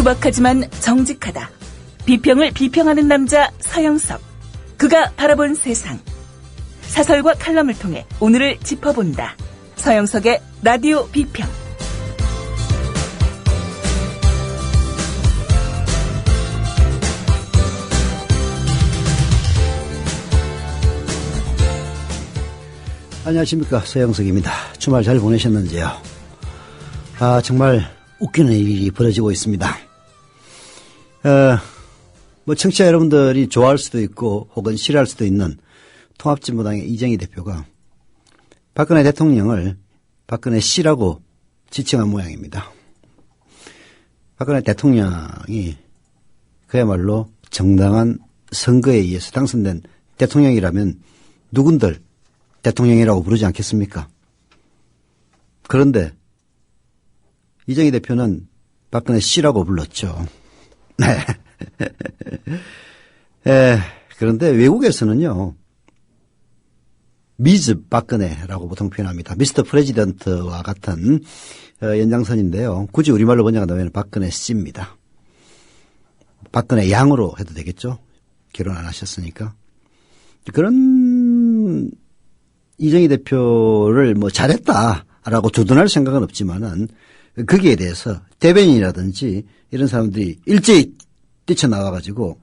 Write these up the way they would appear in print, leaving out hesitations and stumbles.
투박하지만 정직하다. 비평을 비평하는 남자 서영석. 그가 바라본 세상. 사설과 칼럼을 통해 오늘을 짚어본다. 서영석의 라디오 비평. 안녕하십니까, 서영석입니다. 주말 잘 보내셨는지요? 정말 웃기는 일이 벌어지고 있습니다. 청취자 여러분들이 좋아할 수도 있고 혹은 싫어할 수도 있는 통합진보당의 이정희 대표가 박근혜 대통령을 박근혜 씨라고 지칭한 모양입니다. 박근혜 대통령이 그야말로 정당한 선거에 의해서 당선된 대통령이라면 누군들 대통령이라고 부르지 않겠습니까? 그런데 이정희 대표는 박근혜 씨라고 불렀죠. 네. 그런데 외국에서는요, 미즈 박근혜라고 보통 표현합니다. 미스터 프레지던트와 같은 연장선인데요. 굳이 우리말로 번역한다면 박근혜 씨입니다. 박근혜 양으로 해도 되겠죠? 결혼 안 하셨으니까. 그런 이정희 대표를 잘했다라고 두둔할 생각은 없지만은 거기에 대해서 대변인이라든지 이런 사람들이 일제히 뛰쳐나와가지고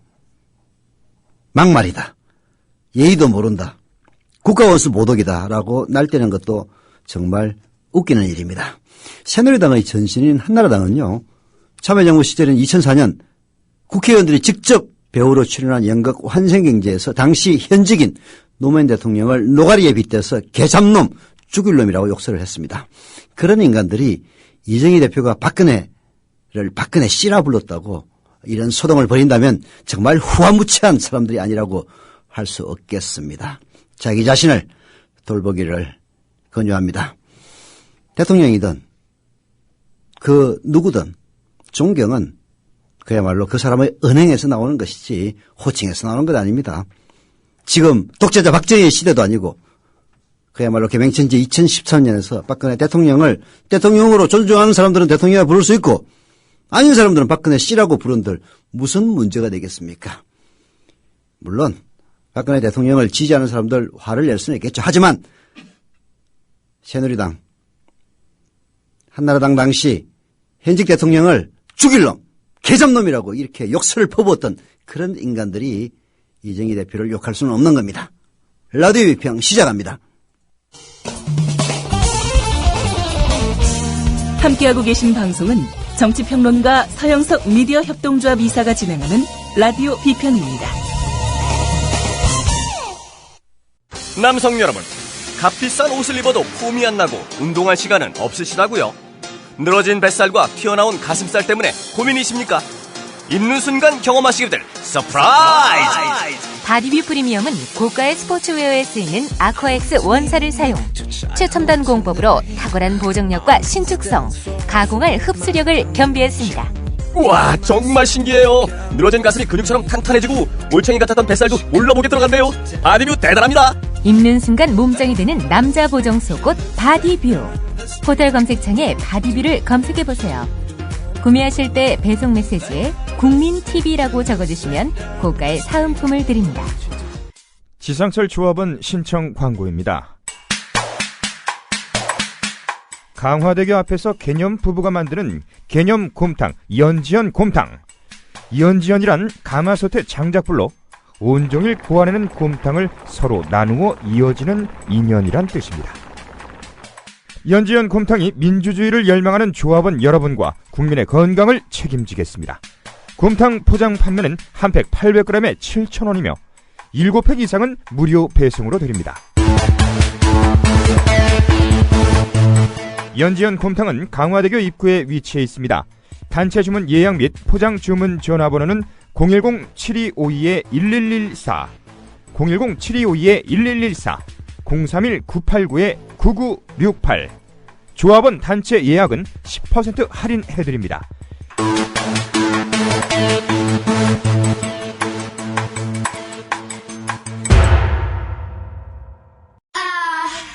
막말이다. 예의도 모른다. 국가원수 모독이다라고 날뛰는 것도 정말 웃기는 일입니다. 새누리당의 전신인 한나라당은요, 참여정부 시절인 2004년 국회의원들이 직접 배우로 출연한 연극 환생경제에서 당시 현직인 노무현 대통령을 노가리에 빗대서 개잡놈, 죽일 놈이라고 욕설을 했습니다. 그런 인간들이 이정희 대표가 박근혜를 박근혜 씨라 불렀다고 이런 소동을 벌인다면 정말 후화무치한 사람들이 아니라고 할 수 없겠습니다. 자기 자신을 돌보기를 권유합니다. 대통령이든 그 누구든 존경은 그야말로 그 사람의 언행에서 나오는 것이지 호칭에서 나오는 것 아닙니다. 지금 독재자 박정희의 시대도 아니고 그야말로 개명천지 2013년에서 박근혜 대통령을 대통령으로 존중하는 사람들은 대통령이라 부를 수 있고 아닌 사람들은 박근혜 씨라고 부른들 무슨 문제가 되겠습니까? 물론 박근혜 대통령을 지지하는 사람들 화를 낼 수는 있겠죠. 하지만 새누리당, 한나라당 당시 현직 대통령을 죽일 놈, 개잡놈이라고 이렇게 욕설을 퍼부었던 그런 인간들이 이정희 대표를 욕할 수는 없는 겁니다. 라디오 비평 시작합니다. 함께하고 계신 방송은 정치평론가 서영석 미디어 협동조합 이사가 진행하는 라디오 비평입니다. 남성 여러분, 값비싼 옷을 입어도 폼이 안 나고 운동할 시간은 없으시다고요? 늘어진 뱃살과 튀어나온 가슴살 때문에 고민이십니까? 입는 순간 경험하시게 될 서프라이즈! 바디뷰 프리미엄은 고가의 스포츠웨어에 쓰이는 아쿠아엑스 원사를 사용. 최첨단 공법으로 탁월한 보정력과 신축성, 가공할 흡수력을 겸비했습니다. 우와, 정말 신기해요. 늘어진 가슴이 근육처럼 탄탄해지고 올챙이 같았던 뱃살도 올라보게 들어간대요. 바디뷰 대단합니다. 입는 순간 몸짱이 되는 남자 보정 속옷 바디뷰. 포털 검색창에 바디뷰를 검색해보세요. 구매하실 때 배송 메시지에 국민TV라고 적어주시면 고가의 사은품을 드립니다. 지상철 조합원 신청 광고입니다. 강화대교 앞에서 개념 부부가 만드는 개념 곰탕, 연지연 곰탕. 연지연이란 가마솥의 장작불로 온종일 고아내는 곰탕을 서로 나누어 이어지는 인연이란 뜻입니다. 연지연 곰탕이 민주주의를 열망하는 조합원 여러분과 국민의 건강을 책임지겠습니다. 곰탕 포장 판매는 한 팩 800g에 7,000원이며 7팩 이상은 무료 배송으로 드립니다. 연지연 곰탕은 강화대교 입구에 위치해 있습니다. 단체 주문 예약 및 포장 주문 전화번호는 010-7252-1114, 010-7252-1114, 031-989-9968. 조합원 단체 예약은 10% 할인해드립니다.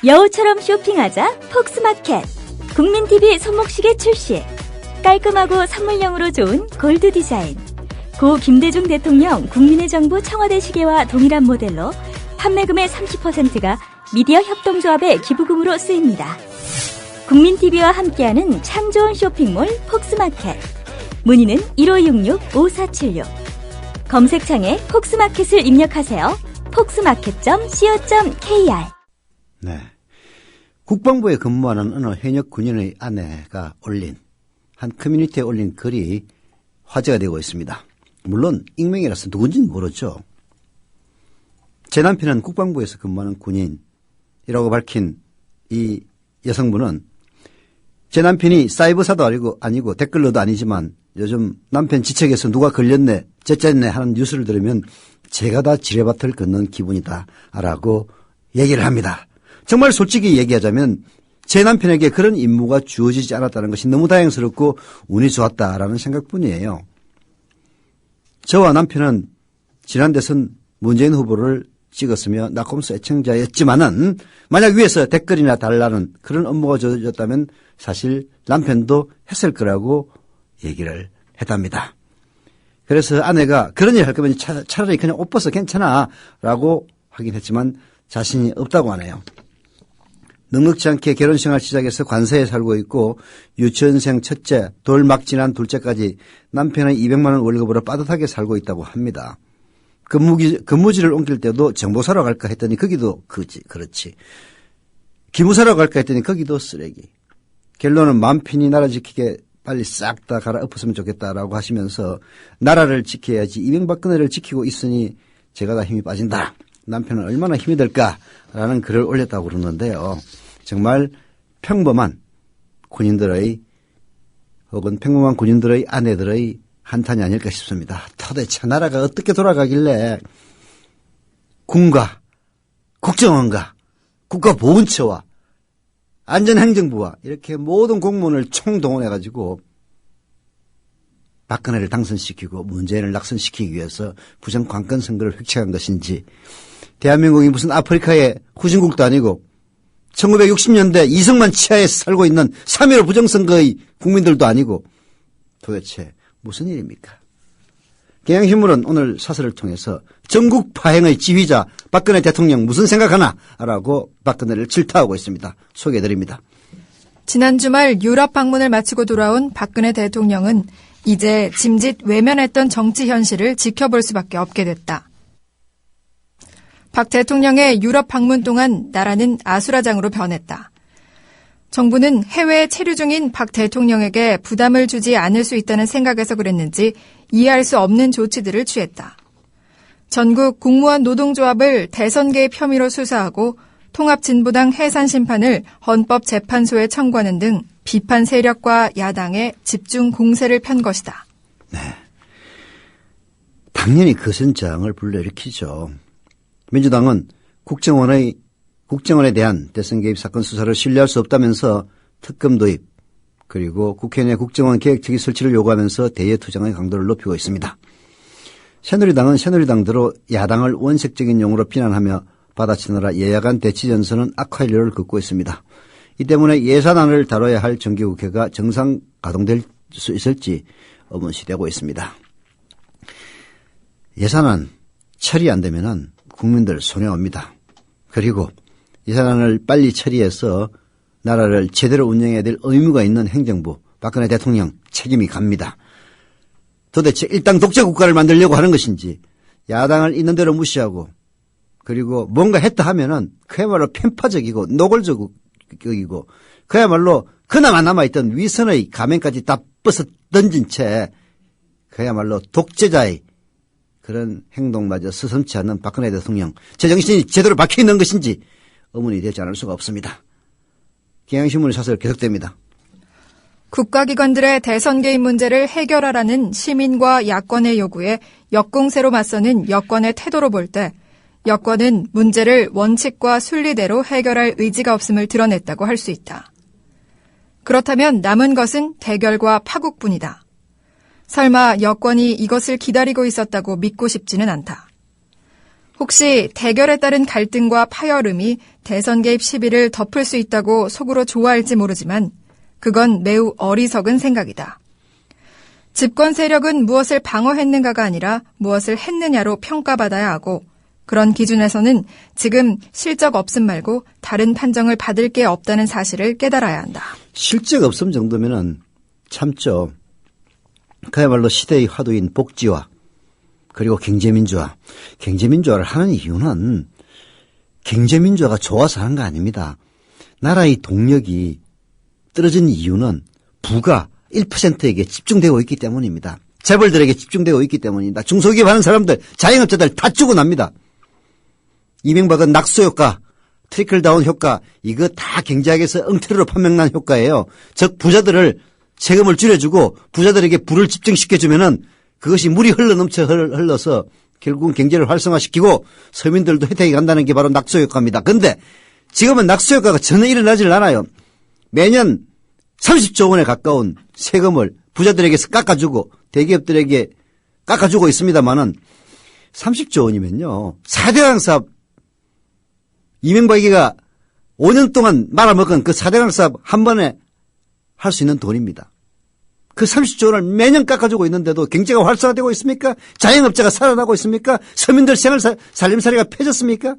여우처럼 쇼핑하자 폭스마켓. 국민TV 손목시계 출시. 깔끔하고 선물용으로 좋은 골드 디자인. 고 김대중 대통령 국민의 정부 청와대 시계와 동일한 모델로 판매금의 30%가 미디어 협동조합의 기부금으로 쓰입니다. 국민TV와 함께하는 참 좋은 쇼핑몰 폭스마켓. 문의는 1566-5476. 검색창에 폭스마켓을 입력하세요. 폭스마켓.co.kr. 네. 국방부에 근무하는 어느 현역 군인의 아내가 올린 한 커뮤니티에 올린 글이 화제가 되고 있습니다. 물론 익명이라서 누군지는 모르죠. 제 남편은 국방부에서 근무하는 군인이라고 밝힌 이 여성분은 제 남편이 사이버사도 아니고 댓글러도 아니지만 요즘 남편 지책에서 누가 걸렸네, 째쨌네 하는 뉴스를 들으면 제가 다 지뢰밭을 걷는 기분이다라고 얘기를 합니다. 정말 솔직히 얘기하자면 제 남편에게 그런 임무가 주어지지 않았다는 것이 너무 다행스럽고 운이 좋았다라는 생각뿐이에요. 저와 남편은 지난 대선 문재인 후보를 찍었으며 낙검수 애청자였지만은 만약 위에서 댓글이나 달라는 그런 업무가 주어졌다면 사실 남편도 했을 거라고 얘기를 했답니다. 그래서 아내가 그런 일 할 거면 차라리 그냥 옷 벗어 괜찮아 라고 하긴 했지만 자신이 없다고 하네요. 넉넉지 않게 결혼생활 시작해서 관세에 살고 있고 유치원생 첫째, 돌 막 지난 둘째까지 남편의 200만 원 월급으로 빠듯하게 살고 있다고 합니다. 근무지를 옮길 때도 정보사로 갈까 했더니 거기도 그렇지. 기무사로 갈까 했더니 거기도 쓰레기. 결론은 맘 편히 나라 지키게 빨리 싹 다 갈아엎었으면 좋겠다라고 하시면서 나라를 지켜야지 이명박근혜를 지키고 있으니 제가 다 힘이 빠진다. 남편은 얼마나 힘이 들까라는 글을 올렸다고 그러는데요. 정말 평범한 군인들의 혹은 평범한 군인들의 아내들의 한탄이 아닐까 싶습니다. 도대체 나라가 어떻게 돌아가길래 군과 국정원과 국가보훈처와 안전행정부와 이렇게 모든 공무원을 총동원해가지고 박근혜를 당선시키고 문재인을 낙선시키기 위해서 부정관건 선거를 획책한 것인지 대한민국이 무슨 아프리카의 후진국도 아니고 1960년대 이승만 치하에서 살고 있는 3.15 부정선거의 국민들도 아니고 도대체 무슨 일입니까? 경향신문은 오늘 사설을 통해서 전국 파행의 지휘자 박근혜 대통령 무슨 생각하나? 라고 박근혜를 질타하고 있습니다. 소개해드립니다. 지난 주말 유럽 방문을 마치고 돌아온 박근혜 대통령은 이제 짐짓 외면했던 정치 현실을 지켜볼 수밖에 없게 됐다. 박 대통령의 유럽 방문 동안 나라는 아수라장으로 변했다. 정부는 해외에 체류 중인 박 대통령에게 부담을 주지 않을 수 있다는 생각에서 그랬는지 이해할 수 없는 조치들을 취했다. 전국 공무원 노동조합을 대선 개입 혐의로 수사하고 통합진보당 해산심판을 헌법재판소에 청구하는 등 비판 세력과 야당에 집중 공세를 편 것이다. 네, 당연히 거센장을 불러일으키죠. 민주당은 국정원에 대한 대선 개입 사건 수사를 신뢰할 수 없다면서 특검 도입 그리고 국회 내 국정원 계획특위 설치를 요구하면서 대여투쟁의 강도를 높이고 있습니다. 새누리당은 새누리당대로 야당을 원색적인 용어로 비난하며 받아치느라 여야 간 대치 전선은 악화일로를 긋고 있습니다. 이 때문에 예산안을 다뤄야 할 정기국회가 정상 가동될 수 있을지 의문시되고 있습니다. 예산안 처리 안 되면은 국민들 손해옵니다. 그리고 예산안을 빨리 처리해서 나라를 제대로 운영해야 될 의무가 있는 행정부, 박근혜 대통령 책임이 갑니다. 도대체 일당 독재 국가를 만들려고 하는 것인지 야당을 있는 대로 무시하고 그리고 뭔가 했다 하면은 그야말로 편파적이고 노골적이고 그야말로 그나마 남아있던 위선의 가면까지 다 벗어 던진 채 그야말로 독재자의 그런 행동마저 서슴지 않는 박근혜 대통령 제정신이 제대로 박혀있는 것인지 의문이 되지 않을 수가 없습니다. 경향신문의 사설 계속됩니다. 국가기관들의 대선 개입 문제를 해결하라는 시민과 야권의 요구에 역공세로 맞서는 여권의 태도로 볼 때 여권은 문제를 원칙과 순리대로 해결할 의지가 없음을 드러냈다고 할 수 있다. 그렇다면 남은 것은 대결과 파국뿐이다. 설마 여권이 이것을 기다리고 있었다고 믿고 싶지는 않다. 혹시 대결에 따른 갈등과 파열음이 대선 개입 시비를 덮을 수 있다고 속으로 좋아할지 모르지만 그건 매우 어리석은 생각이다. 집권 세력은 무엇을 방어했는가가 아니라 무엇을 했느냐로 평가받아야 하고 그런 기준에서는 지금 실적 없음 말고 다른 판정을 받을 게 없다는 사실을 깨달아야 한다. 실적 없음 정도면은 참죠. 그야말로 시대의 화두인 복지화 그리고 경제민주화. 경제민주화를 하는 이유는 경제민주화가 좋아서 하는 거 아닙니다. 나라의 동력이 떨어진 이유는 부가 1%에게 집중되고 있기 때문입니다. 재벌들에게 집중되고 있기 때문입니다. 중소기업 하는 사람들, 자영업자들 다 죽어납니다. 이명박은 낙수효과, 트리클다운 효과 이거 다 경제학에서 엉터리로 판명난 효과예요. 즉 부자들을 세금을 줄여주고 부자들에게 부를 집중시켜주면은 그것이 물이 흘러서 결국은 경제를 활성화시키고 서민들도 혜택이 간다는 게 바로 낙수효과입니다. 그런데 지금은 낙수효과가 전혀 일어나질 않아요. 매년 30조 원에 가까운 세금을 부자들에게서 깎아주고 대기업들에게 깎아주고 있습니다만은 30조 원이면요. 4대강 사업 이명박이가 5년 동안 말아먹은 그 4대강 사업 한 번에 할 수 있는 돈입니다. 그 30조 원을 매년 깎아주고 있는데도 경제가 활성화되고 있습니까? 자영업자가 살아나고 있습니까? 서민들 살림살이가 펴졌습니까?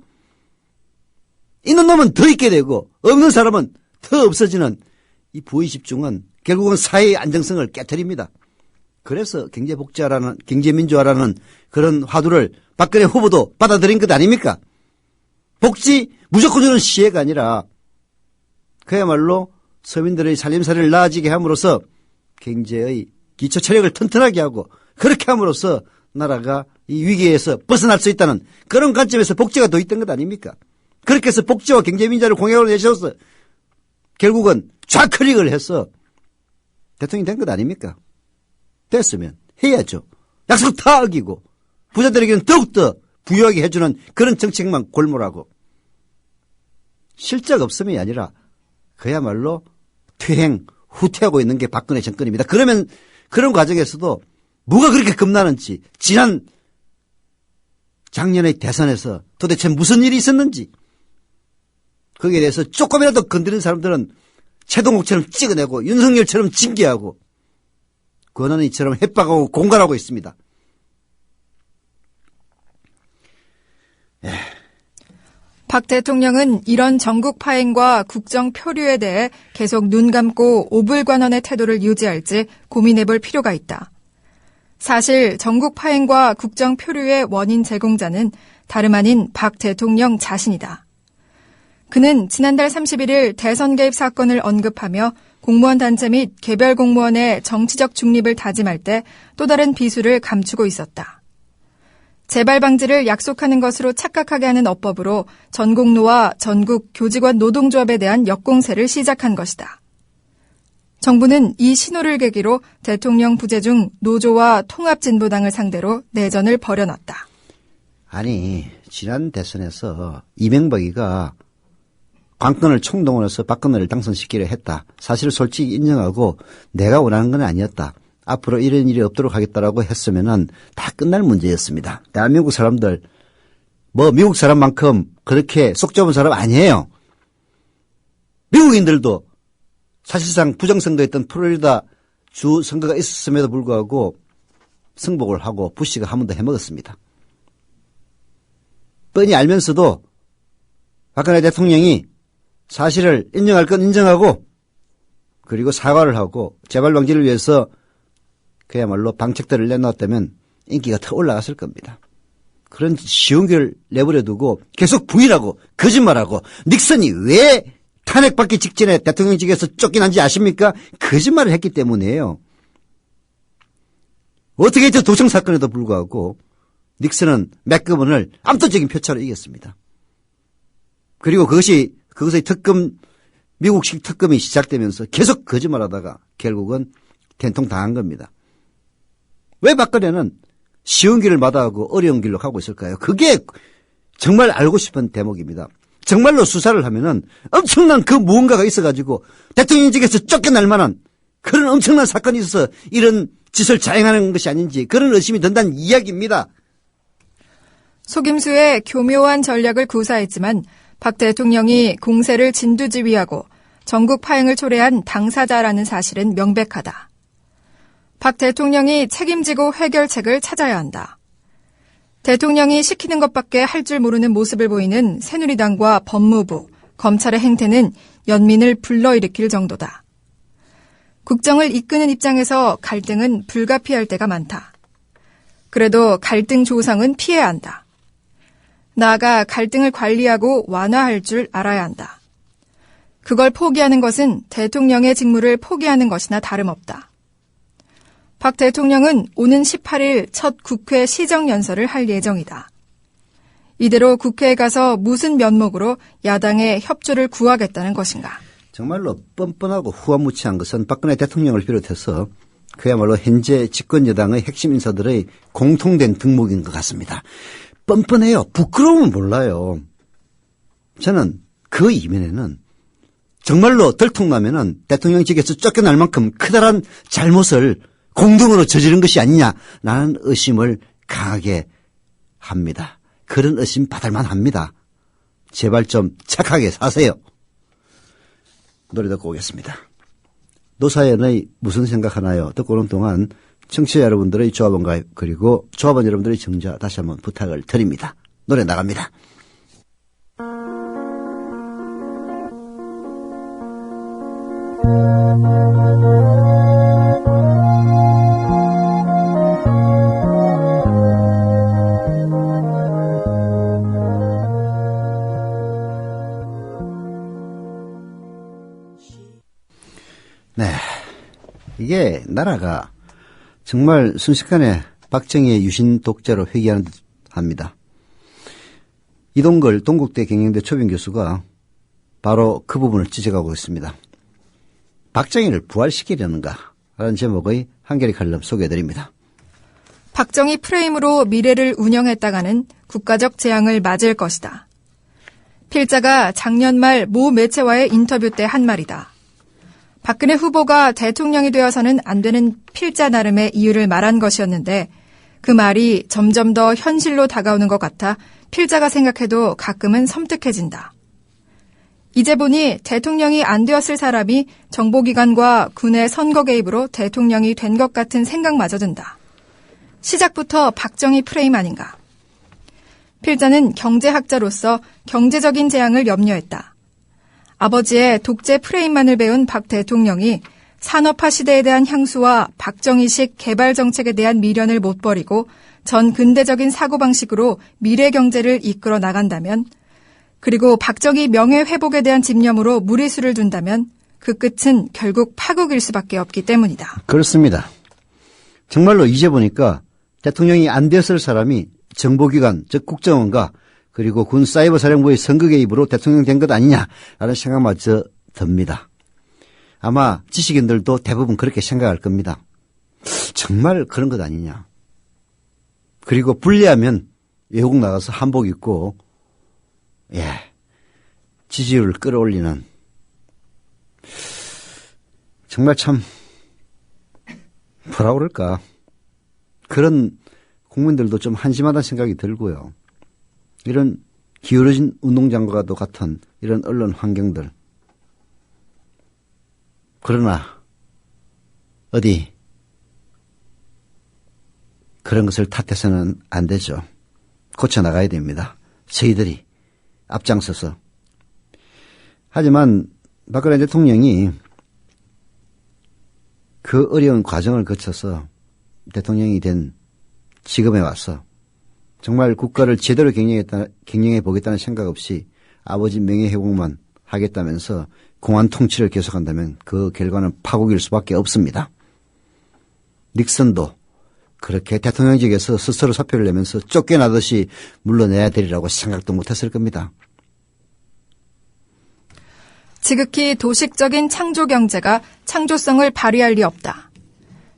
있는 놈은 더 있게 되고 없는 사람은 더 없어지는 이 부의 집중은 결국은 사회의 안정성을 깨트립니다. 그래서 경제복지화라는 경제민주화라는 그런 화두를 박근혜 후보도 받아들인 것 아닙니까? 복지 무조건 주는 시혜가 아니라 그야말로 서민들의 살림살이를 나아지게 함으로써 경제의 기초 체력을 튼튼하게 하고 그렇게 함으로써 나라가 이 위기에서 벗어날 수 있다는 그런 관점에서 복지가 도입된 것 아닙니까? 그렇게 해서 복지와 경제민주화를 공약으로 내셔서 결국은 좌클릭을 해서 대통령이 된 것 아닙니까? 됐으면 해야죠. 약속 다 어기고 부자들에게는 더욱더 부유하게 해주는 그런 정책만 골몰하고 실적 없음이 아니라 그야말로 퇴행, 후퇴하고 있는 게 박근혜 정권입니다. 그러면 그런 과정에서도 뭐가 그렇게 겁나는지 작년의 대선에서 도대체 무슨 일이 있었는지 거기에 대해서 조금이라도 건드리는 사람들은 최동욱처럼 찍어내고 윤석열처럼 징계하고 권한이처럼 협박하고 공갈하고 있습니다. 박 대통령은 이런 전국 파행과 국정 표류에 대해 계속 눈 감고 오불관원의 태도를 유지할지 고민해볼 필요가 있다. 사실 전국 파행과 국정 표류의 원인 제공자는 다름 아닌 박 대통령 자신이다. 그는 지난달 31일 대선 개입 사건을 언급하며 공무원 단체 및 개별 공무원의 정치적 중립을 다짐할 때 또 다른 비수를 감추고 있었다. 재발 방지를 약속하는 것으로 착각하게 하는 어법으로 전공노와 전국 교직원 노동조합에 대한 역공세를 시작한 것이다. 정부는 이 신호를 계기로 대통령 부재 중 노조와 통합진보당을 상대로 내전을 벌여놨다. 아니 지난 대선에서 이명박이가 관건을 총동원해서 박근혜를 당선시키려 했다. 사실을 솔직히 인정하고 내가 원하는 건 아니었다. 앞으로 이런 일이 없도록 하겠다라고 했으면은 다 끝날 문제였습니다. 대한민국 사람들 미국 사람만큼 그렇게 속 좁은 사람 아니에요. 미국인들도 사실상 부정선거였던 플로리다 주 선거가 있었음에도 불구하고 승복을 하고 부시가 한 번 더 해먹었습니다. 뻔히 알면서도 박근혜 대통령이 사실을 인정할 건 인정하고 그리고 사과를 하고 재발 방지를 위해서 그야말로 방책들을 내놨다면 인기가 더 올라갔을 겁니다. 그런 쉬운 길을 내버려 두고 계속 부인하고 거짓말하고 닉슨이 왜 탄핵받기 직전에 대통령직에서 쫓겨난지 아십니까? 거짓말을 했기 때문이에요. 어떻게 했죠? 도청 사건에도 불구하고 닉슨은 맥거번을 압도적인 표차로 이겼습니다. 그리고 그것의 미국식 특검이 시작되면서 계속 거짓말하다가 결국은 된통당한 겁니다. 왜 박근혜는 쉬운 길을 마다하고 어려운 길로 가고 있을까요? 그게 정말 알고 싶은 대목입니다. 정말로 수사를 하면은 엄청난 그 무언가가 있어가지고 대통령직에서 쫓겨날 만한 그런 엄청난 사건이 있어서 이런 짓을 자행하는 것이 아닌지 그런 의심이 든다는 이야기입니다. 속임수의 교묘한 전략을 구사했지만 박 대통령이 공세를 진두지휘하고 전국 파행을 초래한 당사자라는 사실은 명백하다. 박 대통령이 책임지고 해결책을 찾아야 한다. 대통령이 시키는 것밖에 할 줄 모르는 모습을 보이는 새누리당과 법무부, 검찰의 행태는 연민을 불러일으킬 정도다. 국정을 이끄는 입장에서 갈등은 불가피할 때가 많다. 그래도 갈등 조성은 피해야 한다. 나아가 갈등을 관리하고 완화할 줄 알아야 한다. 그걸 포기하는 것은 대통령의 직무를 포기하는 것이나 다름없다. 박 대통령은 오는 18일 첫 국회 시정연설을 할 예정이다. 이대로 국회에 가서 무슨 면목으로 야당의 협조를 구하겠다는 것인가? 정말로 뻔뻔하고 후한무치한 것은 박근혜 대통령을 비롯해서 그야말로 현재 집권 여당의 핵심 인사들의 공통된 득목인 것 같습니다. 뻔뻔해요. 부끄러우면 몰라요. 저는 그 이면에는 정말로 들통나면은 대통령직에서 쫓겨날 만큼 크다란 잘못을 공동으로 저지른 것이 아니냐라는 의심을 강하게 합니다. 그런 의심 받을만 합니다. 제발 좀 착하게 사세요. 노래 듣고 오겠습니다. 노사연의 무슨 생각하나요? 듣고 오는 동안 청취자 여러분들의 조합원과 그리고 조합원 여러분들의 정자 다시 한번 부탁을 드립니다. 노래 나갑니다. 네, 이게 나라가 정말 순식간에 박정희의 유신 독재로 회귀하는 듯 합니다. 이동걸 동국대 경영대 초빙 교수가 바로 그 부분을 지적하고 있습니다. 박정희를 부활시키려는가? 라는 제목의 한겨레 칼럼 소개해드립니다. 박정희 프레임으로 미래를 운영했다가는 국가적 재앙을 맞을 것이다. 필자가 작년 말 모 매체와의 인터뷰 때 한 말이다. 박근혜 후보가 대통령이 되어서는 안 되는 필자 나름의 이유를 말한 것이었는데 그 말이 점점 더 현실로 다가오는 것 같아 필자가 생각해도 가끔은 섬뜩해진다. 이제 보니 대통령이 안 되었을 사람이 정보기관과 군의 선거 개입으로 대통령이 된 것 같은 생각마저 든다. 시작부터 박정희 프레임 아닌가. 필자는 경제학자로서 경제적인 재앙을 염려했다. 아버지의 독재 프레임만을 배운 박 대통령이 산업화 시대에 대한 향수와 박정희식 개발 정책에 대한 미련을 못 버리고 전 근대적인 사고방식으로 미래 경제를 이끌어 나간다면, 그리고 박정희 명예회복에 대한 집념으로 무리수를 둔다면 그 끝은 결국 파국일 수밖에 없기 때문이다. 그렇습니다. 정말로 이제 보니까 대통령이 안 되었을 사람이 정보기관, 즉 국정원과 그리고 군 사이버사령부의 선거 개입으로 대통령 된 것 아니냐라는 생각마저 듭니다. 아마 지식인들도 대부분 그렇게 생각할 겁니다. 정말 그런 것 아니냐. 그리고 불리하면 외국 나가서 한복 입고 지지율을 끌어올리는, 정말 참 뭐라 그럴까, 그런 국민들도 좀 한심하다는 생각이 들고요. 이런 기울어진 운동장과도 같은 이런 언론 환경들. 그러나 어디 그런 것을 탓해서는 안 되죠. 고쳐나가야 됩니다. 저희들이 앞장서서. 하지만 박근혜 대통령이 그 어려운 과정을 거쳐서 대통령이 된 지금에 와서 정말 국가를 제대로 경영해 보겠다는 생각 없이 아버지 명예회복만 하겠다면서 공안 통치를 계속한다면 그 결과는 파국일 수밖에 없습니다. 닉슨도 그렇게 대통령직에서 스스로 사표를 내면서 쫓겨나듯이 물러내야 되리라고 생각도 못했을 겁니다. 지극히 도식적인 창조경제가 창조성을 발휘할 리 없다.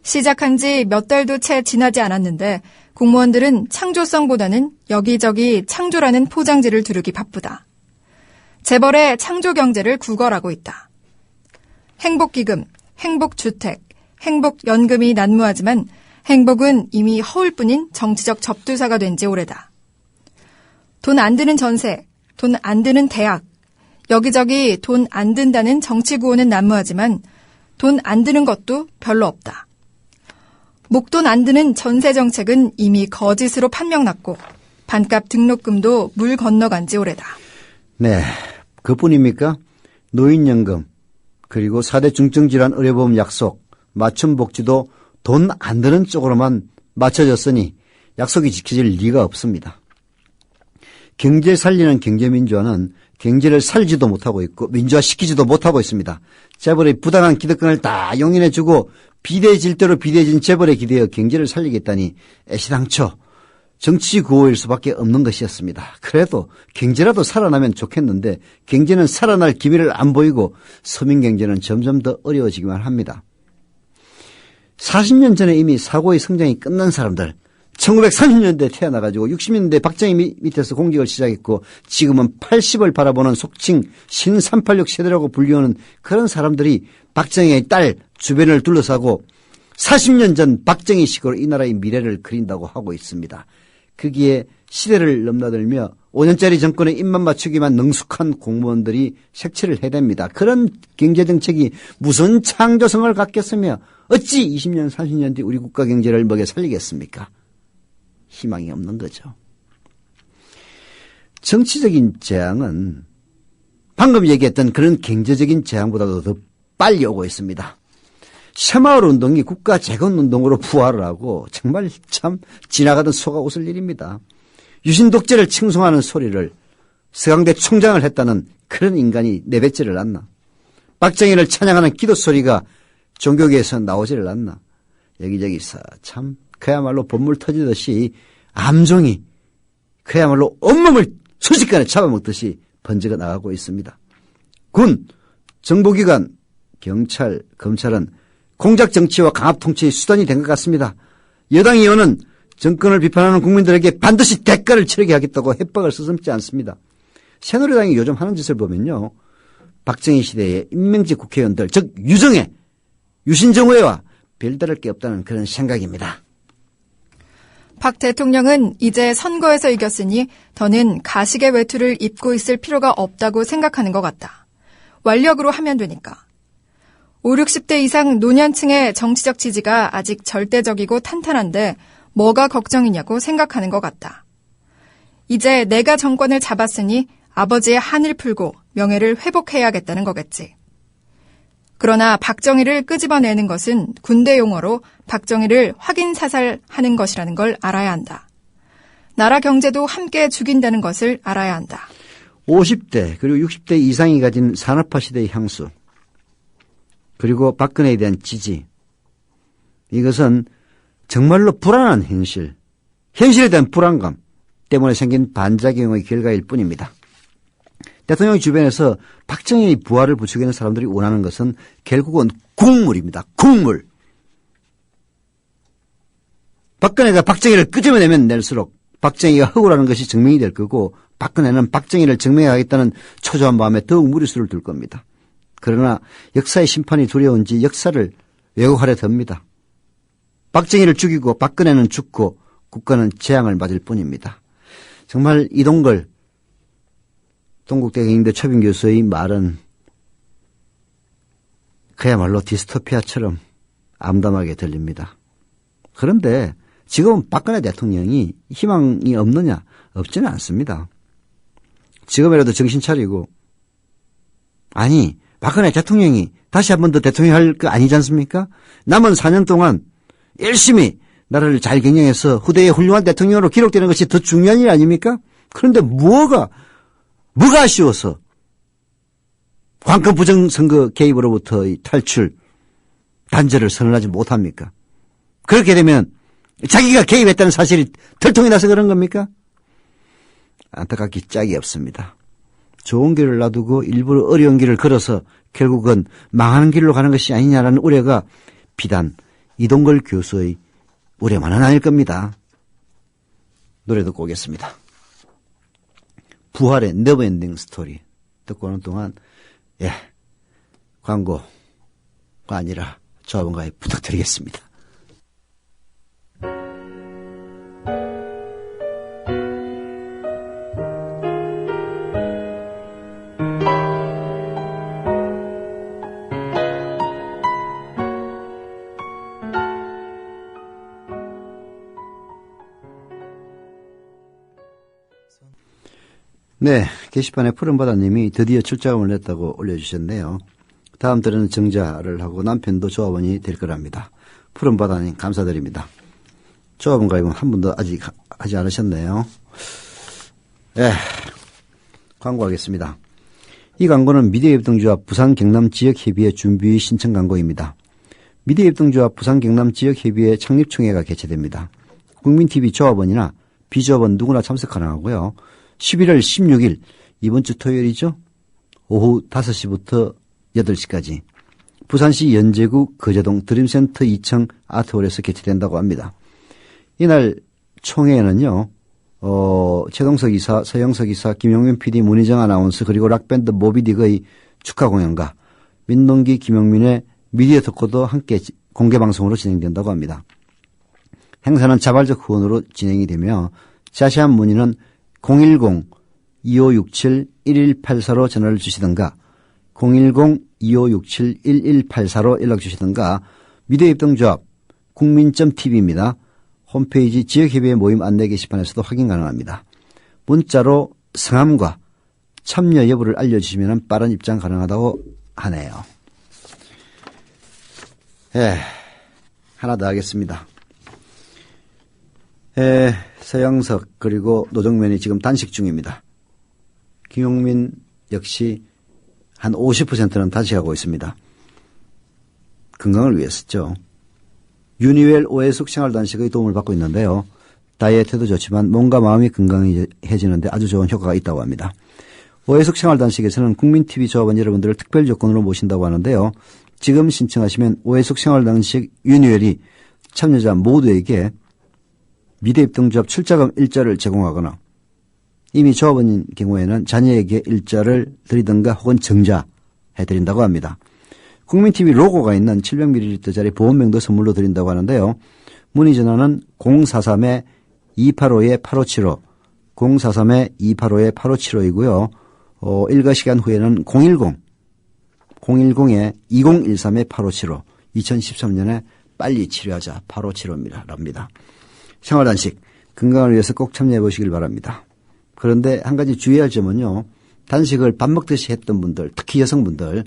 시작한 지 몇 달도 채 지나지 않았는데 공무원들은 창조성보다는 여기저기 창조라는 포장지를 두르기 바쁘다. 재벌의 창조경제를 구걸하고 있다. 행복기금, 행복주택, 행복연금이 난무하지만 행복은 이미 허울뿐인 정치적 접두사가 된 지 오래다. 돈 안 드는 전세, 돈 안 드는 대학, 여기저기 돈 안 든다는 정치구호는 난무하지만 돈 안 드는 것도 별로 없다. 목돈 안 드는 전세 정책은 이미 거짓으로 판명났고 반값 등록금도 물 건너간 지 오래다. 네, 그뿐입니까? 노인연금, 그리고 4대 중증질환 의료보험 약속, 맞춤복지도 돈 안 드는 쪽으로만 맞춰졌으니 약속이 지켜질 리가 없습니다. 경제 살리는 경제민주화는 경제를 살지도 못하고 있고 민주화시키지도 못하고 있습니다. 재벌의 부당한 기득권을 다 용인해주고 비대질대로 비대해진 재벌에 기대어 경제를 살리겠다니 애시당초 정치 구호일 수밖에 없는 것이었습니다. 그래도 경제라도 살아나면 좋겠는데 경제는 살아날 기미를 안 보이고 서민 경제는 점점 더 어려워지기만 합니다. 40년 전에 이미 사고의 성장이 끝난 사람들, 1930년대에 태어나가지고 60년대 박정희 밑에서 공직을 시작했고 지금은 80을 바라보는 속칭 신386 세대라고 불리우는 그런 사람들이 박정희의 딸 주변을 둘러싸고 40년 전 박정희식으로 이 나라의 미래를 그린다고 하고 있습니다. 거기에 시대를 넘나들며 5년짜리 정권에 입만 맞추기만 능숙한 공무원들이 색칠을 해댑니다. 그런 경제정책이 무슨 창조성을 갖겠으며 어찌 20년 30년 뒤 우리 국가 경제를 먹여 살리겠습니까? 희망이 없는 거죠. 정치적인 재앙은 방금 얘기했던 그런 경제적인 재앙보다도 더 빨리 오고 있습니다. 새마을 운동이 국가 재건 운동으로 부활을 하고 정말 참 지나가던 소가 웃을 일입니다. 유신 독재를 칭송하는 소리를 서강대 총장을 했다는 그런 인간이 내뱉지를 않나. 박정희를 찬양하는 기도 소리가 종교계에서 나오지를 않나. 여기저기서 참 그야말로 본물 터지듯이 암종이 그야말로 온몸을 순식간에 잡아먹듯이 번져가 나가고 있습니다. 군, 정보기관, 경찰, 검찰은 공작 정치와 강압 통치의 수단이 된 것 같습니다. 여당 의원은 정권을 비판하는 국민들에게 반드시 대가를 치르게 하겠다고 협박을 서슴지 않습니다. 새누리당이 요즘 하는 짓을 보면요. 박정희 시대의 임명직 국회의원들, 즉 유정회, 유신정회와 별다를 게 없다는 그런 생각입니다. 박 대통령은 이제 선거에서 이겼으니 더는 가식의 외투를 입고 있을 필요가 없다고 생각하는 것 같다. 완력으로 하면 되니까. 5, 60대 이상 노년층의 정치적 지지가 아직 절대적이고 탄탄한데 뭐가 걱정이냐고 생각하는 것 같다. 이제 내가 정권을 잡았으니 아버지의 한을 풀고 명예를 회복해야겠다는 거겠지. 그러나 박정희를 끄집어내는 것은 군대 용어로 박정희를 확인 사살하는 것이라는 걸 알아야 한다. 나라 경제도 함께 죽인다는 것을 알아야 한다. 50대 그리고 60대 이상이 가진 산업화 시대의 향수, 그리고 박근혜에 대한 지지, 이것은 정말로 불안한 현실, 현실에 대한 불안감 때문에 생긴 반작용의 결과일 뿐입니다. 대통령 주변에서 박정희의 부활을 부추기는 사람들이 원하는 것은 결국은 국물입니다. 국물. 박근혜가 박정희를 끄집어내면 낼수록 박정희가 허구라는 것이 증명이 될 거고 박근혜는 박정희를 증명하겠다는 초조한 마음에 더욱 무리수를 둘 겁니다. 그러나 역사의 심판이 두려운지 역사를 왜곡하려 듭니다. 박정희를 죽이고 박근혜는 죽고 국가는 재앙을 맞을 뿐입니다. 정말 이동걸 동국대 경영대 최빈 교수의 말은 그야말로 디스토피아처럼 암담하게 들립니다. 그런데 지금 박근혜 대통령이 희망이 없느냐? 없지는 않습니다. 지금이라도 정신 차리고, 아니 박근혜 대통령이 다시 한 번 더 대통령 할 거 아니지 않습니까? 남은 4년 동안 열심히 나라를 잘 경영해서 후대의 훌륭한 대통령으로 기록되는 것이 더 중요한 일 아닙니까? 그런데 뭐가 아쉬워서 관건 부정선거 개입으로부터의 탈출, 단절을 선언하지 못합니까? 그렇게 되면 자기가 개입했다는 사실이 들통이 나서 그런 겁니까? 안타깝기 짝이 없습니다. 좋은 길을 놔두고 일부러 어려운 길을 걸어서 결국은 망하는 길로 가는 것이 아니냐라는 우려가 비단 이동걸 교수의 우려만은 아닐 겁니다. 노래 듣고 오겠습니다. 부활의 네버엔딩 스토리 듣고 오는 동안 광고가 아니라 조합원가에 부탁드리겠습니다. 네, 게시판에 푸른바다님이 드디어 출자금을 냈다고 올려주셨네요. 다음 달에는 정자를 하고 남편도 조합원이 될 거랍니다. 푸른바다님 감사드립니다. 조합원 가입은 한 번도 아직 하지 않으셨네요. 네, 광고하겠습니다. 이 광고는 미디어협동조합 부산 경남 지역협의회 준비 신청 광고입니다. 미디어협동조합 부산 경남 지역협의회 창립총회가 개최됩니다. 국민TV 조합원이나 비조합원 누구나 참석 가능하고요. 11월 16일 이번 주 토요일이죠. 오후 5시부터 8시까지 부산시 연제구 거제동 드림센터 2층 아트홀에서 개최된다고 합니다. 이날 총회에는요. 최동석 이사, 서영석 이사, 김용민 PD, 문희정 아나운서 그리고 락밴드 모비딕의 축하 공연과 민동기, 김용민의 미디어 토크도 함께 공개방송으로 진행된다고 합니다. 행사는 자발적 후원으로 진행이 되며 자세한 문의는 010-2567-1184로 전화를 주시든가 010-2567-1184로 연락 주시든가 미디어협동조합 국민.tv입니다. 홈페이지 지역협의회 모임 안내 게시판에서도 확인 가능합니다. 문자로 성함과 참여 여부를 알려주시면 빠른 입장 가능하다고 하네요. 하나 더 하겠습니다. 서영석 그리고 노정면이 지금 단식 중입니다. 김용민 역시 한 50%는 단식하고 있습니다. 건강을 위해서죠. 유니웰 오해숙 생활단식의 도움을 받고 있는데요. 다이어트도 좋지만 몸과 마음이 건강해지는데 아주 좋은 효과가 있다고 합니다. 오해숙 생활단식에서는 국민TV 조합원 여러분들을 특별 조건으로 모신다고 하는데요. 지금 신청하시면 오해숙 생활단식 유니웰이 참여자 모두에게 미디어협동조합 출자금 일자를 제공하거나 이미 조합원인 경우에는 자녀에게 일자를 드리든가 혹은 정자 해드린다고 합니다. 국민TV 로고가 있는 700ml짜리 보온병도 선물로 드린다고 하는데요. 문의 전화는 043-285-8575, 043-285-8575이고요. 일과 시간 후에는 010-2013-8575, 2013년에 빨리 치료하자 8575입니다. 생활단식, 건강을 위해서 꼭 참여해 보시길 바랍니다. 그런데 한 가지 주의할 점은요. 단식을 밥 먹듯이 했던 분들, 특히 여성분들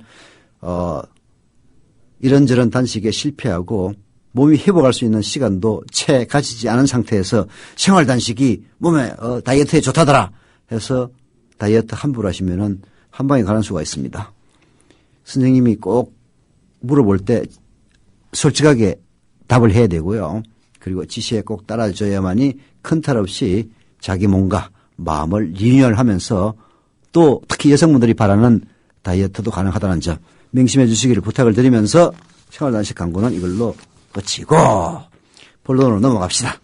이런저런 단식에 실패하고 몸이 회복할 수 있는 시간도 채 가지지 않은 상태에서 생활단식이 몸에 다이어트에 좋다더라 해서 다이어트 함부로 하시면은 한 방에 가는 수가 있습니다. 선생님이 꼭 물어볼 때 솔직하게 답을 해야 되고요. 그리고 지시에 꼭 따라줘야만이 큰 탈 없이 자기 몸과 마음을 리뉴얼하면서 또 특히 여성분들이 바라는 다이어트도 가능하다는 점 명심해 주시기를 부탁을 드리면서 생활단식 광고는 이걸로 끝이고 본론으로 넘어갑시다.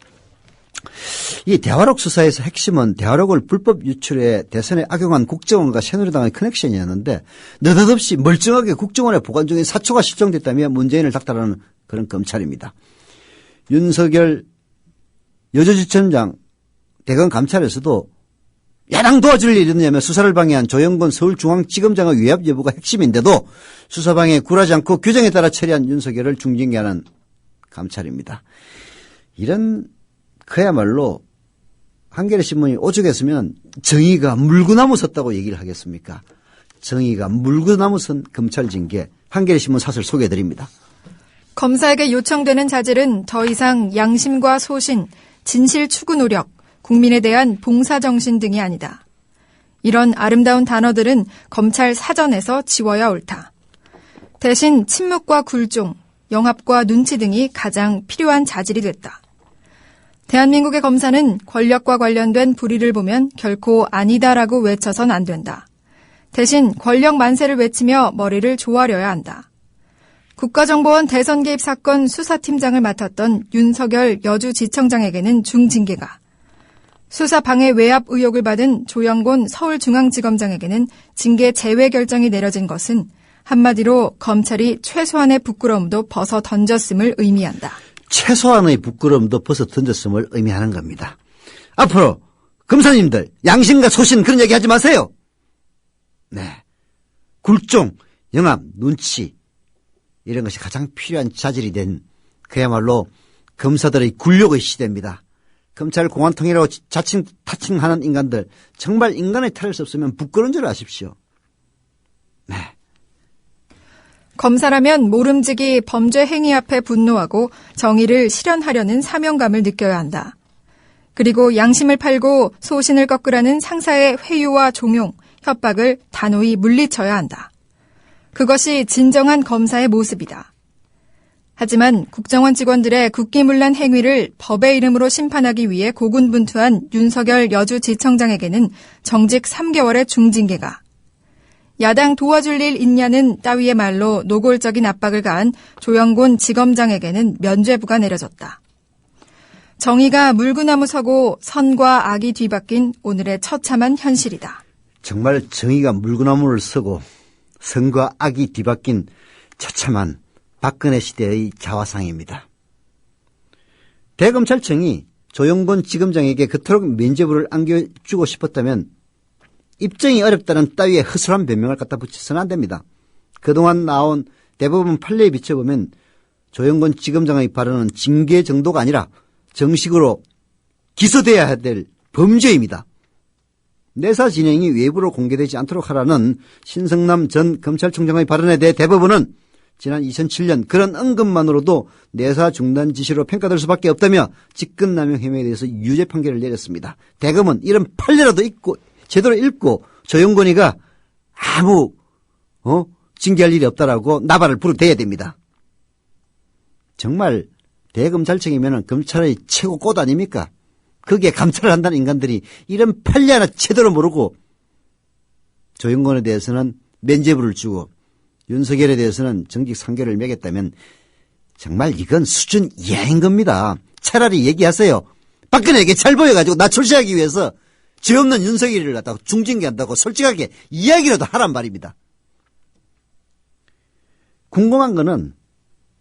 이 대화록 수사에서 핵심은 대화록을 불법 유출해 대선에 악용한 국정원과 새누리당의 커넥션이었는데 느닷없이 멀쩡하게 국정원에 보관 중인 사초가 실종됐다며 문재인을 닥달하는 그런 검찰입니다. 윤석열 여주지청장 대검 감찰에서도 야당 도와줄 일이 있느냐며 수사를 방해한 조영건 서울중앙지검장의 위압 여부가 핵심인데도 수사 방해에 굴하지 않고 규정에 따라 처리한 윤석열을 중징계하는 감찰입니다. 이런 그야말로 한겨레신문이 오죽했으면 정의가 물구나무 섰다고 얘기를 하겠습니까? 정의가 물구나무 선 검찰 징계 한겨레신문 사설 소개해드립니다. 검사에게 요청되는 자질은 더 이상 양심과 소신, 진실 추구 노력, 국민에 대한 봉사정신 등이 아니다. 이런 아름다운 단어들은 검찰 사전에서 지워야 옳다. 대신 침묵과 굴종, 영합과 눈치 등이 가장 필요한 자질이 됐다. 대한민국의 검사는 권력과 관련된 불의를 보면 결코 아니다라고 외쳐선 안 된다. 대신 권력 만세를 외치며 머리를 조아려야 한다. 국가정보원 대선 개입 사건 수사팀장을 맡았던 윤석열 여주지청장에게는 중징계가, 수사 방해 외압 의혹을 받은 조영곤 서울중앙지검장에게는 징계 제외 결정이 내려진 것은 한마디로 검찰이 최소한의 부끄러움도 벗어 던졌음을 의미한다. 최소한의 부끄러움도 벗어 던졌음을 의미하는 겁니다. 앞으로 검사님들 양심과 소신 그런 얘기 하지 마세요. 네, 굴종, 영합, 눈치 이런 것이 가장 필요한 자질이 된 그야말로 검사들의 굴욕의 시대입니다. 검찰 공안통이라고 자칭 타칭하는 인간들 정말 인간의 탈을 수 없으면 부끄러운 줄 아십시오. 네. 검사라면 모름지기 범죄 행위 앞에 분노하고 정의를 실현하려는 사명감을 느껴야 한다. 그리고 양심을 팔고 소신을 꺾으라는 상사의 회유와 종용, 협박을 단호히 물리쳐야 한다. 그것이 진정한 검사의 모습이다. 하지만 국정원 직원들의 국기문란 행위를 법의 이름으로 심판하기 위해 고군분투한 윤석열 여주지청장에게는 정직 3개월의 중징계가, 야당 도와줄 일 있냐는 따위의 말로 노골적인 압박을 가한 조영곤 지검장에게는 면죄부가 내려졌다. 정의가 물구나무 서고 선과 악이 뒤바뀐 오늘의 처참한 현실이다. 정말 정의가 물구나무를 서고 선과 악이 뒤바뀐 처참한 박근혜 시대의 자화상입니다. 대검찰청이 조영곤 지검장에게 그토록 면죄부를 안겨주고 싶었다면 입증이 어렵다는 따위의 허술한 변명을 갖다 붙여서는 안 됩니다. 그동안 나온 대법원 판례에 비춰보면 조영곤 지검장의 발언은 징계 정도가 아니라 정식으로 기소돼야 될 범죄입니다. 내사 진행이 외부로 공개되지 않도록 하라는 신성남 전 검찰총장의 발언에 대해 대법원은 지난 2007년 그런 언급만으로도 내사 중단 지시로 평가될 수밖에 없다며 직권남용 혐의에 대해서 유죄 판결을 내렸습니다. 대검은 이런 판례라도 읽고 제대로 읽고 조영곤이가 아무 징계할 일이 없다라고 나발을 부르대야 됩니다. 정말 대검찰청이면 검찰의 최고 꽃 아닙니까? 거기에 감찰을 한다는 인간들이 이런 판례 하나 제대로 모르고 조영곤에 대해서는 면죄부를 주고 윤석열에 대해서는 정직 3개월을 매겼다면 정말 이건 수준 이하인 겁니다. 차라리 얘기하세요. 박근혜에게 잘 보여가지고 나 출세하기 위해서 죄 없는 윤석열을 갖다가 중징계한다고 솔직하게 이야기라도 하란 말입니다. 궁금한 거는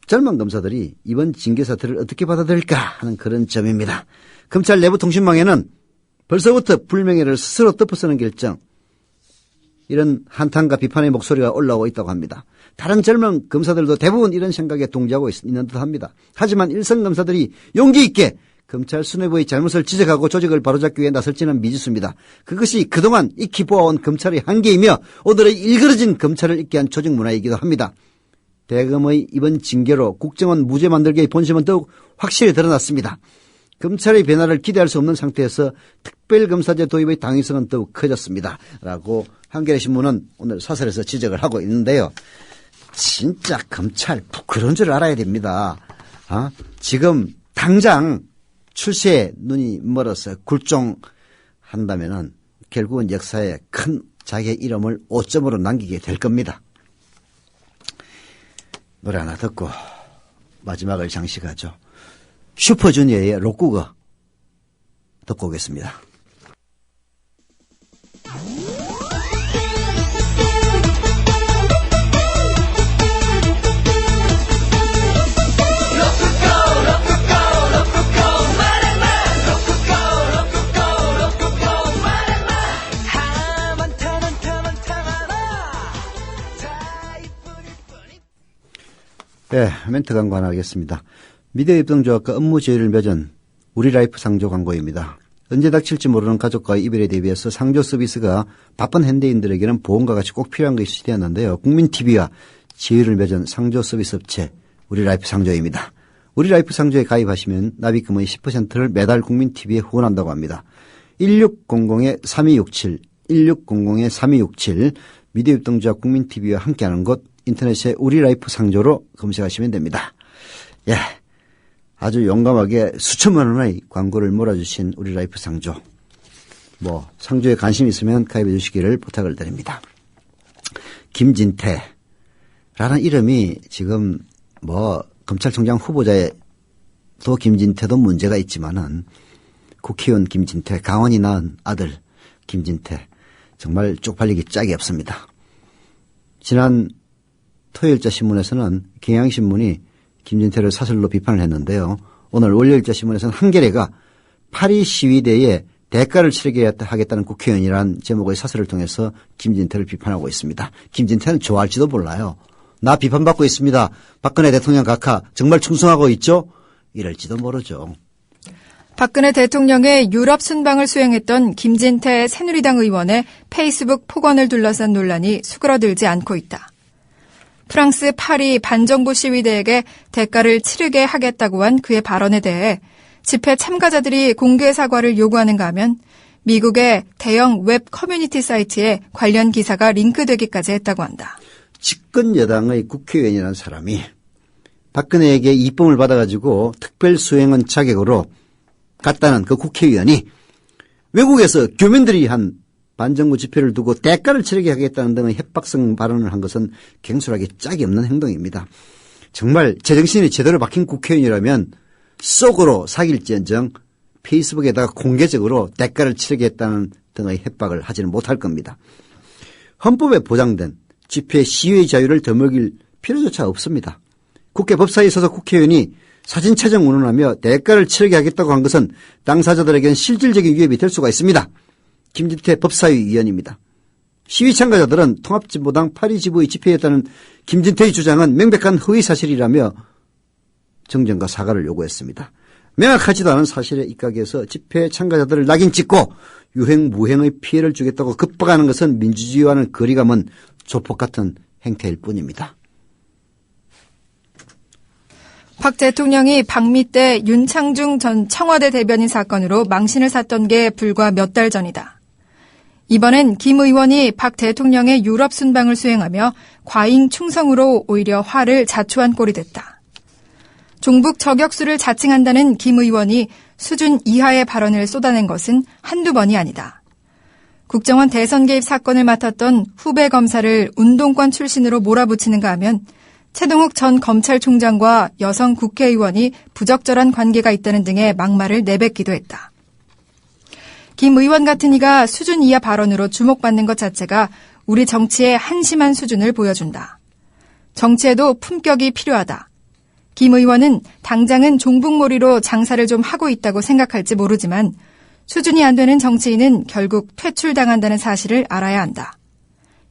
젊은 검사들이 이번 징계 사태를 어떻게 받아들일까 하는 그런 점입니다. 검찰 내부 통신망에는 벌써부터 불명예를 스스로 덮어쓰는 결정, 이런 한탄과 비판의 목소리가 올라오고 있다고 합니다. 다른 젊은 검사들도 대부분 이런 생각에 동조하고 있는 듯합니다. 하지만 일선 검사들이 용기 있게 검찰 수뇌부의 잘못을 지적하고 조직을 바로잡기 위해 나설지는 미지수입니다. 그것이 그동안 익히 보아온 검찰의 한계이며 오늘의 일그러진 검찰을 있게 한 조직 문화이기도 합니다. 대검의 이번 징계로 국정원 무죄 만들기의 본심은 더욱 확실히 드러났습니다. 검찰의 변화를 기대할 수 없는 상태에서 특별검사제 도입의 당위성은 더욱 커졌습니다. 라고 한겨레신문은 오늘 사설에서 지적을 하고 있는데요. 진짜 검찰 부끄러운 줄 알아야 됩니다. 지금 당장 출세에 눈이 멀어서 굴종한다면은 결국은 역사에 큰 자기의 이름을 5점으로 남기게 될 겁니다. 노래 하나 듣고 마지막을 장식하죠. 슈퍼주니어의 록국어 듣고 오겠습니다. 네, 멘트 광고 하나 하겠습니다. 미디어 협동조합과 업무 제휴를 맺은 우리라이프 상조 광고입니다. 언제 닥칠지 모르는 가족과의 이별에 대비해서 상조 서비스가 바쁜 현대인들에게는 보험과 같이 꼭 필요한 것이 되었는데요. 국민TV와 제휴를 맺은 상조 서비스 업체 우리라이프 상조입니다. 우리라이프 상조에 가입하시면 납입금의 10%를 매달 국민TV에 후원한다고 합니다. 1600-3267, 1600-3267 미디어 협동조합 국민TV와 함께하는 곳 인터넷에 우리라이프 상조로 검색하시면 됩니다. 예, 아주 용감하게 수천만 원의 광고를 몰아주신 우리라이프 상조. 상조에 관심 있으면 가입해 주시기를 부탁을 드립니다. 김진태라는 이름이 지금 검찰총장 후보자에도 김진태도 문제가 있지만은 국회의원 김진태, 강원이 낳은 아들 김진태 정말 쪽팔리기 짝이 없습니다. 지난 토요일자 신문에서는 경향신문이 김진태를 사설로 비판을 했는데요. 오늘 월요일자 신문에서는 한겨레가 파리 시위대에 대가를 치르게 하겠다는 국회의원이라는 제목의 사설을 통해서 김진태를 비판하고 있습니다. 김진태는 좋아할지도 몰라요. 나 비판받고 있습니다. 박근혜 대통령 각하 정말 충성하고 있죠? 이럴지도 모르죠. 박근혜 대통령의 유럽 순방을 수행했던 김진태 새누리당 의원의 페이스북 폭언을 둘러싼 논란이 수그러들지 않고 있다. 프랑스 파리 반정부 시위대에게 대가를 치르게 하겠다고 한 그의 발언에 대해 집회 참가자들이 공개 사과를 요구하는가 하면 미국의 대형 웹 커뮤니티 사이트에 관련 기사가 링크되기까지 했다고 한다. 집권 여당의 국회의원이라는 사람이 박근혜에게 입범을 받아가지고 특별수행원 자격으로 갔다는 그 국회의원이 외국에서 교민들이 한 반정부 집회를 두고 대가를 치르게 하겠다는 등의 협박성 발언을 한 것은 갱술하게 짝이 없는 행동입니다. 정말 제정신이 제대로 박힌 국회의원이라면 속으로 사귈지언정 페이스북에다가 공개적으로 대가를 치르겠다는 등의 협박을 하지는 못할 겁니다. 헌법에 보장된 집회 시위의 자유를 더먹일 필요조차 없습니다. 국회 법사위 소속 국회의원이 사진 촬영 운운하며 대가를 치르게 하겠다고 한 것은 당사자들에게는 실질적인 위협이 될 수가 있습니다. 김진태 법사위 의원입니다. 시위 참가자들은 통합진보당 파리지부의 집회였다는 김진태의 주장은 명백한 허위사실이라며 정정과 사과를 요구했습니다. 명확하지도 않은 사실에 입각해서 집회 참가자들을 낙인 찍고 유행무행의 피해를 주겠다고 급박하는 것은 민주주의와는 거리가 먼 조폭 같은 행태일 뿐입니다. 박 대통령이 방미 때 윤창중 전 청와대 대변인 사건으로 망신을 샀던 게 불과 몇 달 전이다. 이번엔 김 의원이 박 대통령의 유럽 순방을 수행하며 과잉 충성으로 오히려 화를 자초한 꼴이 됐다. 종북 저격수를 자칭한다는 김 의원이 수준 이하의 발언을 쏟아낸 것은 한두 번이 아니다. 국정원 대선 개입 사건을 맡았던 후배 검사를 운동권 출신으로 몰아붙이는가 하면 최동욱 전 검찰총장과 여성 국회의원이 부적절한 관계가 있다는 등의 막말을 내뱉기도 했다. 김 의원 같은 이가 수준 이하 발언으로 주목받는 것 자체가 우리 정치의 한심한 수준을 보여준다. 정치에도 품격이 필요하다. 김 의원은 당장은 종북몰이로 장사를 좀 하고 있다고 생각할지 모르지만 수준이 안 되는 정치인은 결국 퇴출당한다는 사실을 알아야 한다.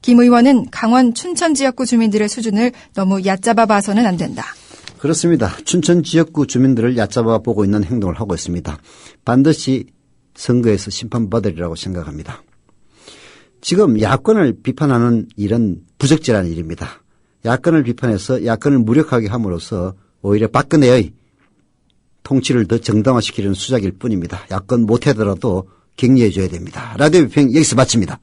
김 의원은 강원 춘천 지역구 주민들의 수준을 너무 얕잡아 봐서는 안 된다. 그렇습니다. 춘천 지역구 주민들을 얕잡아 보고 있는 행동을 하고 있습니다. 반드시 선거에서 심판받으리라고 생각합니다. 지금 야권을 비판하는 일은 부적절한 일입니다. 야권을 비판해서 야권을 무력하게 함으로써 오히려 박근혜의 통치를 더 정당화시키려는 수작일 뿐입니다. 야권 못하더라도 격려해 줘야 됩니다. 라디오 비평 여기서 마칩니다.